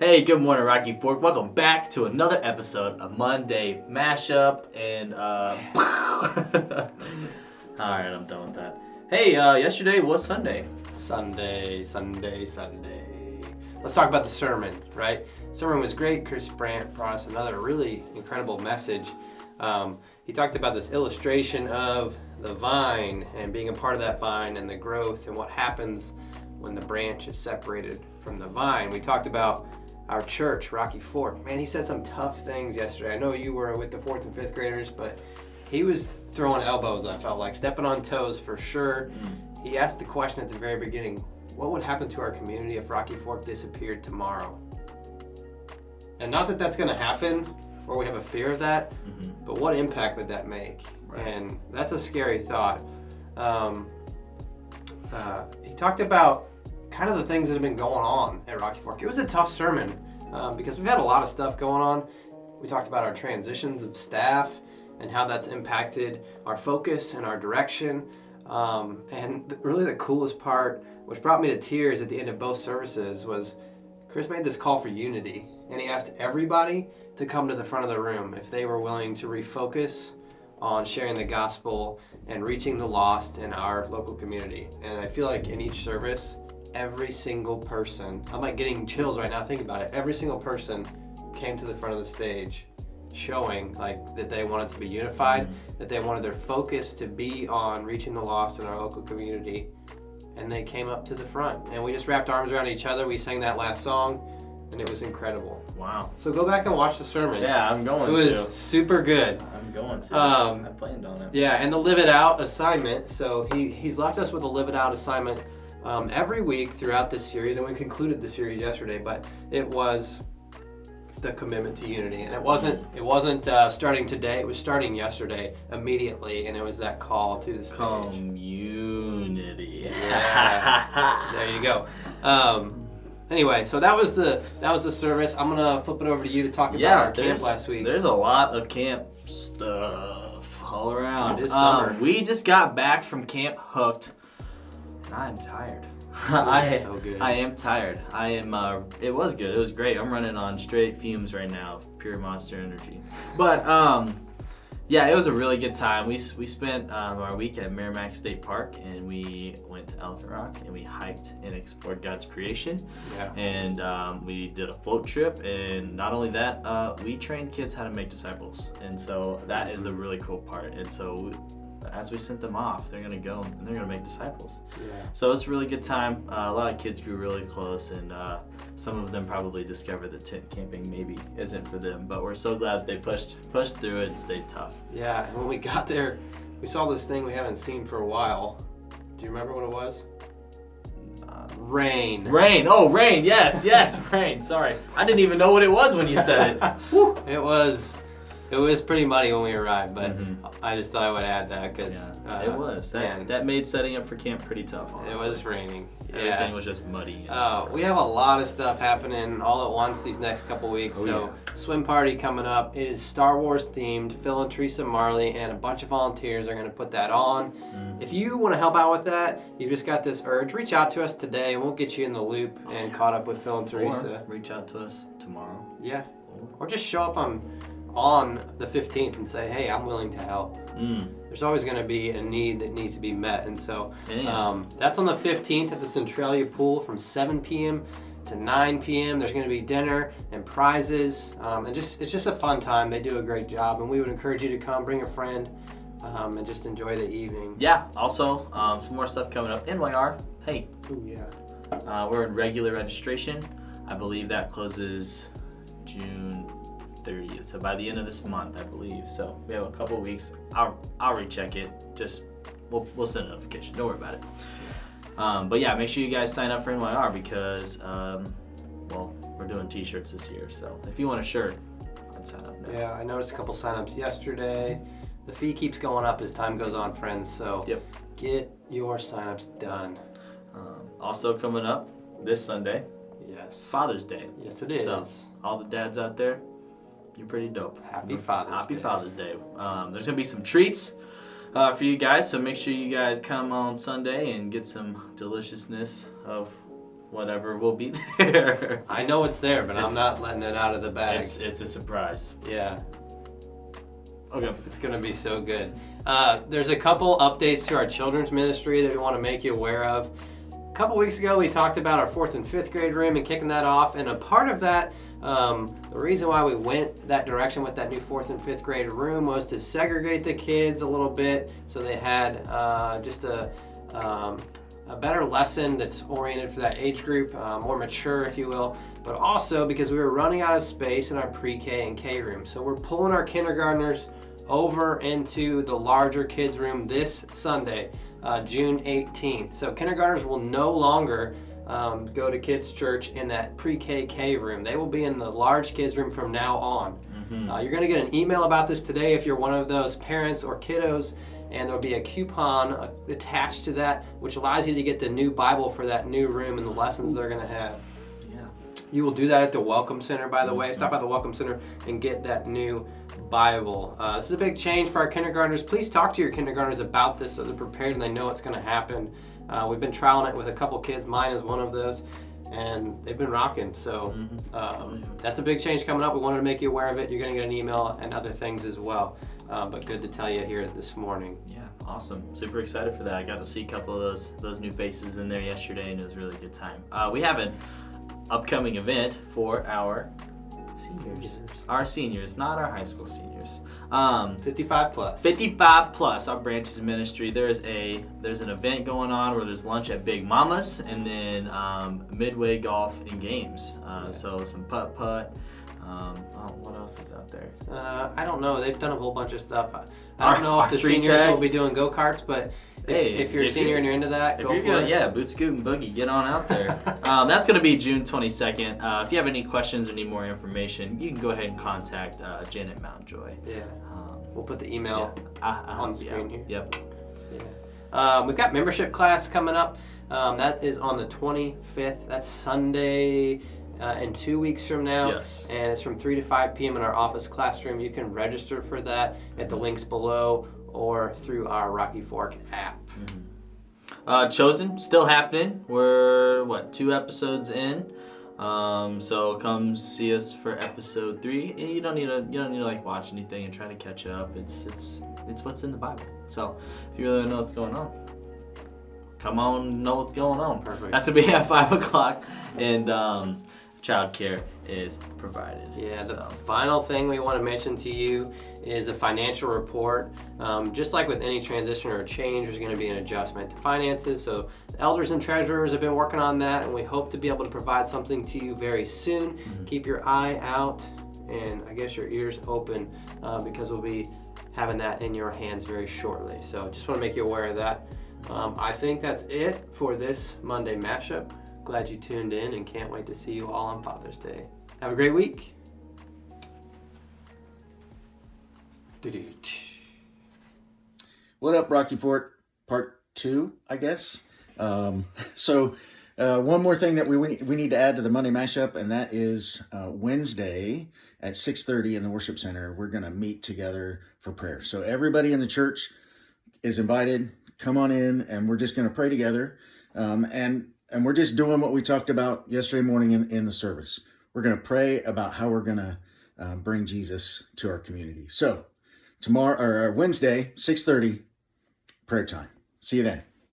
Hey, good morning, Rocky Fork. Welcome back to another episode of Monday Mashup. And, alright, I'm done with that. Hey, yesterday was Sunday. Sunday. Let's talk about the sermon, right? Sermon was great. Chris Brandt brought us another really incredible message. He talked about this illustration of the vine and being a part of that vine and the growth and what happens when the branch is separated from the vine. We talked about our church, Rocky Fork. Man, he said some tough things yesterday. I know you were with the 4th and 5th graders, but he was throwing elbows, I felt like, stepping on toes for sure. He asked the question at the very beginning, what would happen to our community if Rocky Fork disappeared tomorrow? And not that that's going to happen, or we have a fear of that, but what impact would that make? Right. And that's a scary thought. He talked about kind of the things that have been going on at Rocky Fork. It was a tough sermon because we've had a lot of stuff going on. We talked about our transitions of staff and how that's impacted our focus and our direction. And really the coolest part, which brought me to tears at the end of both services, was Chris made this call for unity. And he asked everybody to come to the front of the room if they were willing to refocus on sharing the gospel and reaching the lost in our local community. And I feel like in each service, every single person, I'm like getting chills right now thinking about it, every single person came to the front of the stage showing like that they wanted to be unified, that they wanted their focus to be on reaching the lost in our local community, and they came up to the front. And we just wrapped arms around each other. We sang that last song, and it was incredible. Wow. So go back and watch the sermon. Yeah, I'm going to. It was super good. I'm going to. I planned on it. Yeah, and the Live It Out assignment. So he's left us with a Live It Out assignment every week throughout this series, and we concluded the series yesterday, but it was the commitment to unity. And it wasn't starting today, it was starting yesterday immediately, and it was that call to the stage. Community. Yeah. There you go. Anyway, so that was the service. I'm gonna flip it over to you to talk about our camp last week. There's a lot of camp stuff all around. It is summer. We just got back from Camp Hooked, and I'm tired. So good. I am tired. I am. It was good. It was great. I'm running on straight fumes right now of pure Monster Energy. But yeah, it was a really good time. We spent our week at Merrimack State Park, and we went to Elephant Rock, and we hiked and explored God's creation. Yeah. And we did a float trip, and not only that, we trained kids how to make disciples, and so that is the really cool part. And so as we sent them off, they're gonna go and they're gonna make disciples. Yeah. So it's a really good time. A lot of kids grew really close, and some of them probably discovered that tent camping maybe isn't for them, but we're so glad that they pushed through it and stayed tough. Yeah, and when we got there, we saw this thing we haven't seen for a while. Do you remember what it was? Rain. Rain. Oh, rain. Yes, rain. Sorry. I didn't even know what it was when you said it. Whew. It was pretty muddy when we arrived, but I just thought I would add that because it was. That made setting up for camp pretty tough, honestly. It was raining. Everything was just muddy. We have a lot of stuff happening all at once these next couple weeks. Swim party coming up. It is Star Wars themed. Phil and Teresa Marley and a bunch of volunteers are going to put that on. If you want to help out with that, you've just got this urge, reach out to us today and we'll get you in the loop and caught up with Phil and Teresa. Or reach out to us tomorrow. Yeah. Or just show up on the 15th and say, hey, I'm willing to help. There's always going to be a need that needs to be met. And so that's on the 15th at the Centralia Pool from 7 p.m. to 9 p.m. There's going to be dinner and prizes. And it's just a fun time. They do a great job. And we would encourage you to come, bring a friend, and just enjoy the evening. Yeah. Also, some more stuff coming up. NYR. Hey. Ooh, yeah. We're in regular registration. I believe that closes June 30th, so by the end of this month, I believe. So we have a couple weeks. I'll recheck it. Just we'll send a notification. Don't worry about it. But yeah, make sure you guys sign up for NYR because we're doing T-shirts this year. So if you want a shirt, I'd sign up now. Yeah, I noticed a couple signups yesterday. The fee keeps going up as time goes on, friends. So get your signups done. Also coming up this Sunday. Yes. Father's Day. Yes, it is. So all the dads out there, you're pretty dope. Happy Father's Day. There's going to be some treats for you guys, so make sure you guys come on Sunday and get some deliciousness of whatever will be there. I know it's there, but I'm It's- not letting it out of the bag. It's a surprise. Yeah. Okay. It's going to be so good. There's a couple updates to our children's ministry that we want to make you aware of. A couple weeks ago, we talked about our 4th and 5th grade room and kicking that off. And a part of that, the reason why we went that direction with that new 4th and 5th grade room was to segregate the kids a little bit so they had just a better lesson that's oriented for that age group, more mature, if you will, but also because we were running out of space in our pre-K and K room. So we're pulling our kindergartners over into the larger kids room this Sunday, June 18th. So kindergartners will no longer go to kids church in that pre-K K room. They will be in the large kids room from now on. You're going to get an email about this today if you're one of those parents or kiddos, and there'll be a coupon attached to that which allows you to get the new Bible for that new room and the lessons they're going to have. Yeah. You will do that at the Welcome Center, by the way. Stop by the Welcome Center and get that new Bible. This is a big change for our kindergartners. Please talk to your kindergartners about this so they're prepared and they know it's going to happen. We've been trialing it with a couple kids. Mine is one of those, and they've been rocking. So that's a big change coming up. We wanted to make you aware of it. You're going to get an email and other things as well. But good to tell you here this morning. Yeah, awesome. Super excited for that. I got to see a couple of those new faces in there yesterday, and it was a really good time. We have an upcoming event for our seniors. Our seniors, not our high school seniors. 55 plus. 55 plus, our branches of ministry. There's an event going on where there's lunch at Big Mama's, and then Midway Golf and Games. So some putt. What else is out there? I don't know. They've done a whole bunch of stuff. I don't know if the archery seniors tag. will be doing go-karts, but if you're a senior and you're into that, If go you're for gonna, it. yeah, boot scoot and boogie, get on out there. That's gonna be June 22nd. If you have any questions or need more information, you can go ahead and contact Janet Mountjoy. Yeah. We'll put the email on the screen here. Yep. Yeah. We've got membership class coming up. That is on the 25th. That's Sunday in 2 weeks from now. Yes. And it's from 3 to 5 p.m. in our office classroom. You can register for that at the links below or through our Rocky Fork app. Chosen, still happening. We're 2 episodes in. So come see us for episode 3. You don't need to like watch anything and try to catch up. It's what's in the Bible. So if you really know what's going on, come on, know what's going on. Perfect. That's gonna be at 5:00, and childcare is provided. Yeah, the So. final thing we want to mention to you is a financial report. Just like with any transition or change, there's going to be an adjustment to finances. So the elders and treasurers have been working on that, and we hope to be able to provide something to you very soon. Keep your eye out and I guess your ears open because we'll be having that in your hands very shortly. So just want to make you aware of that. I think that's it for this Monday mashup. Glad you tuned in and can't wait to see you all on Father's Day. Have a great week. What up, Rocky Fork? Part 2, I guess. So one more thing that we need to add to the Monday mashup, and that is Wednesday at 6:30 in the worship center. We're going to meet together for prayer. So everybody in the church is invited. Come on in, and we're just going to pray together. And we're just doing what we talked about yesterday morning in the service. We're going to pray about how we're going to bring Jesus to our community. So tomorrow or Wednesday, 6:30, prayer time. See you then.